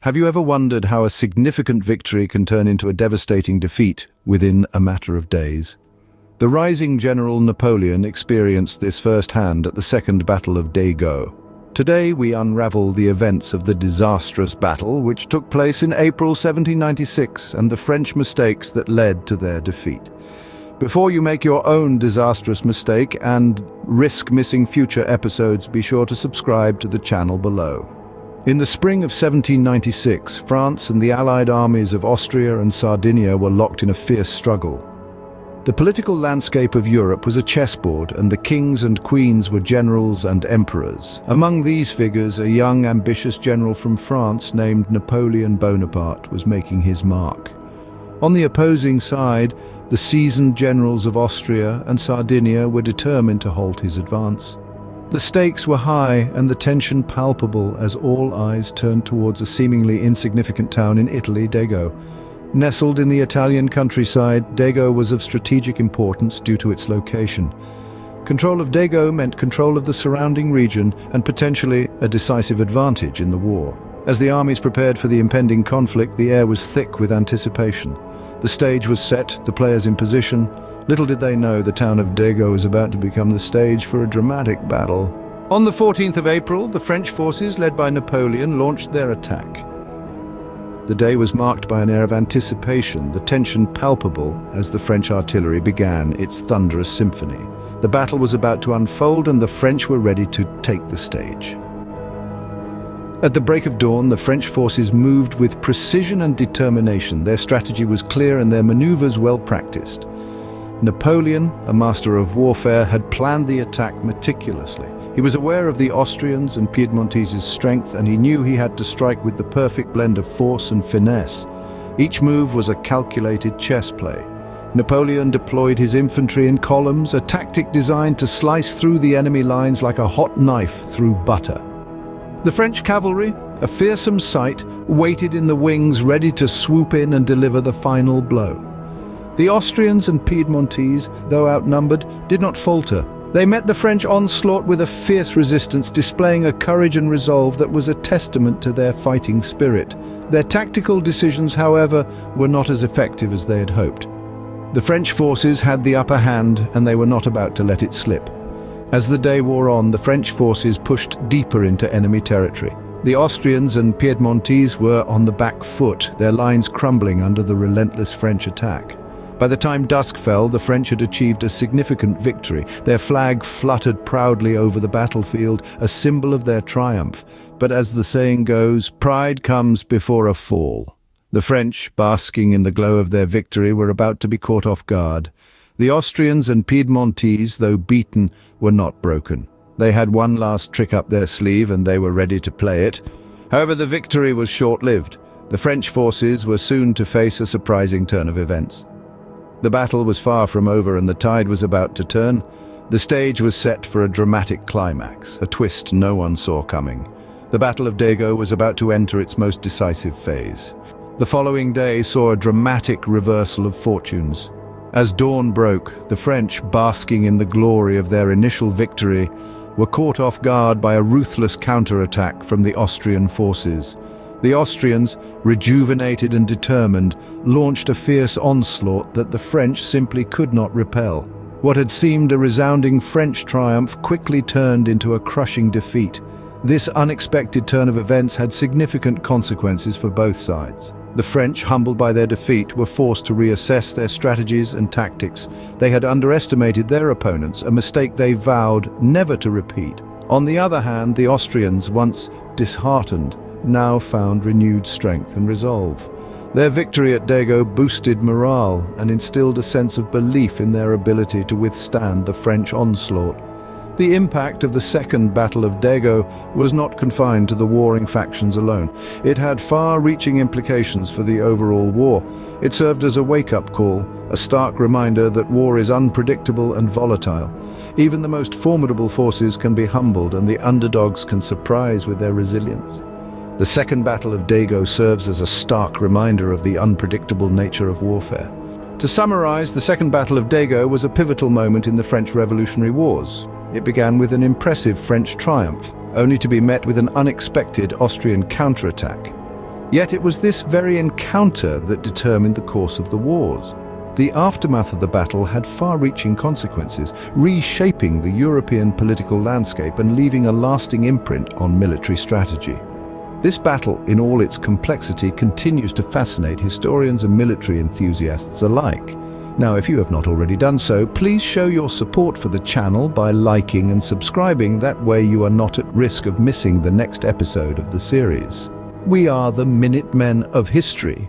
Have you ever wondered how a significant victory can turn into a devastating defeat within a matter of days? The rising general Napoleon experienced this firsthand at the Second Battle of Dego. Today we unravel the events of the disastrous battle which took place in April 1796 and the French mistakes that led to their defeat. Before you make your own disastrous mistake and risk missing future episodes, be sure to subscribe to the channel below. In the spring of 1796, France and the allied armies of Austria and Sardinia were locked in a fierce struggle. The political landscape of Europe was a chessboard, and the kings and queens were generals and emperors. Among these figures, a young, ambitious general from France named Napoleon Bonaparte was making his mark. On the opposing side, the seasoned generals of Austria and Sardinia were determined to halt his advance. The stakes were high and the tension palpable as all eyes turned towards a seemingly insignificant town in Italy, Dego. Nestled in the Italian countryside, Dego was of strategic importance due to its location. Control of Dego meant control of the surrounding region and potentially a decisive advantage in the war. As the armies prepared for the impending conflict, the air was thick with anticipation. The stage was set, the players in position. Little did they know the town of Dego was about to become the stage for a dramatic battle. On the 14th of April, the French forces, led by Napoleon, launched their attack. The day was marked by an air of anticipation, the tension palpable as the French artillery began its thunderous symphony. The battle was about to unfold and the French were ready to take the stage. At the break of dawn, the French forces moved with precision and determination. Their strategy was clear and their maneuvers well practiced. Napoleon, a master of warfare, had planned the attack meticulously. He was aware of the Austrians and Piedmontese's strength, and he knew he had to strike with the perfect blend of force and finesse. Each move was a calculated chess play. Napoleon deployed his infantry in columns, a tactic designed to slice through the enemy lines like a hot knife through butter. The French cavalry, a fearsome sight, waited in the wings ready to swoop in and deliver the final blow. The Austrians and Piedmontese, though outnumbered, did not falter. They met the French onslaught with a fierce resistance, displaying a courage and resolve that was a testament to their fighting spirit. Their tactical decisions, however, were not as effective as they had hoped. The French forces had the upper hand, and they were not about to let it slip. As the day wore on, the French forces pushed deeper into enemy territory. The Austrians and Piedmontese were on the back foot, their lines crumbling under the relentless French attack. By the time dusk fell, the French had achieved a significant victory. Their flag fluttered proudly over the battlefield, a symbol of their triumph. But as the saying goes, pride comes before a fall. The French, basking in the glow of their victory, were about to be caught off guard. The Austrians and Piedmontese, though beaten, were not broken. They had one last trick up their sleeve and they were ready to play it. However, the victory was short-lived. The French forces were soon to face a surprising turn of events. The battle was far from over and the tide was about to turn. The stage was set for a dramatic climax, a twist no one saw coming. The Battle of Dego was about to enter its most decisive phase. The following day saw a dramatic reversal of fortunes. As dawn broke, the French, basking in the glory of their initial victory, were caught off guard by a ruthless counterattack from the Austrian forces. The Austrians, rejuvenated and determined, launched a fierce onslaught that the French simply could not repel. What had seemed a resounding French triumph quickly turned into a crushing defeat. This unexpected turn of events had significant consequences for both sides. The French, humbled by their defeat, were forced to reassess their strategies and tactics. They had underestimated their opponents, a mistake they vowed never to repeat. On the other hand, the Austrians, once disheartened, now found renewed strength and resolve. Their victory at Dego boosted morale and instilled a sense of belief in their ability to withstand the French onslaught. The impact of the Second Battle of Dego was not confined to the warring factions alone. It had far-reaching implications for the overall war. It served as a wake-up call, a stark reminder that war is unpredictable and volatile. Even the most formidable forces can be humbled and the underdogs can surprise with their resilience. The Second Battle of Dego serves as a stark reminder of the unpredictable nature of warfare. To summarize, the Second Battle of Dego was a pivotal moment in the French Revolutionary Wars. It began with an impressive French triumph, only to be met with an unexpected Austrian counterattack. Yet it was this very encounter that determined the course of the wars. The aftermath of the battle had far-reaching consequences, reshaping the European political landscape and leaving a lasting imprint on military strategy. This battle, in all its complexity, continues to fascinate historians and military enthusiasts alike. Now, if you have not already done so, please show your support for the channel by liking and subscribing. That way you are not at risk of missing the next episode of the series. We are the Minutemen of History.